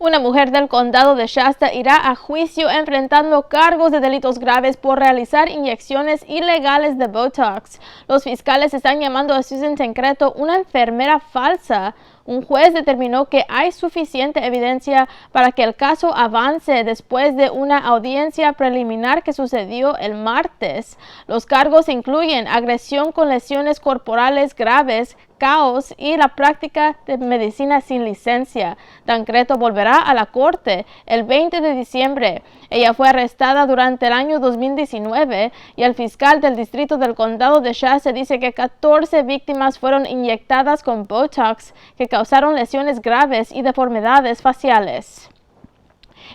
Una mujer del condado de Shasta irá a juicio enfrentando cargos de delitos graves por realizar inyecciones ilegales de Botox. Los fiscales están llamando a Susan Tancredo una enfermera falsa. Un juez determinó que hay suficiente evidencia para que el caso avance después de una audiencia preliminar que sucedió el martes. Los cargos incluyen agresión con lesiones corporales graves, caos y la práctica de medicina sin licencia. Tancredo volverá a la corte el 20 de diciembre. Ella fue arrestada durante el año 2019 y el fiscal del distrito del condado de Shasta dice que 14 víctimas fueron inyectadas con Botox que causaron lesiones graves y deformidades faciales.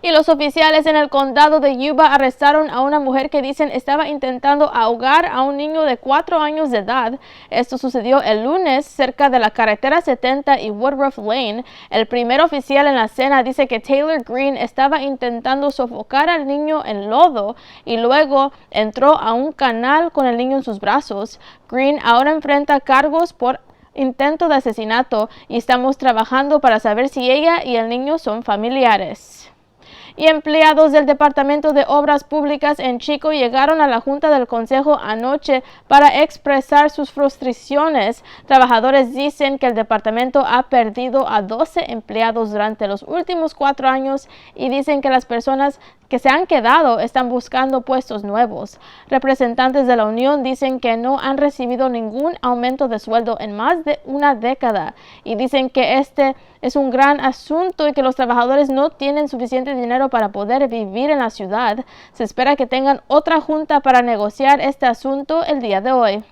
Y los oficiales en el condado de Yuba arrestaron a una mujer que dicen estaba intentando ahogar a un niño de 4 años de edad. Esto sucedió el lunes cerca de la carretera 70 y Woodruff Lane. El primer oficial en la escena dice que Taylor Green estaba intentando sofocar al niño en lodo y luego entró a un canal con el niño en sus brazos. Green ahora enfrenta cargos por intento de asesinato y estamos trabajando para saber si ella y el niño son familiares. Y empleados del Departamento de Obras Públicas en Chico llegaron a la Junta del Consejo anoche para expresar sus frustraciones. Trabajadores dicen que el departamento ha perdido a 12 empleados durante los últimos 4 años y dicen que las personas que se han quedado están buscando puestos nuevos. Representantes de la unión dicen que no han recibido ningún aumento de sueldo en más de una década y dicen que este es un gran asunto y que los trabajadores no tienen suficiente dinero para poder vivir en la ciudad. Se espera que tengan otra junta para negociar este asunto el día de hoy.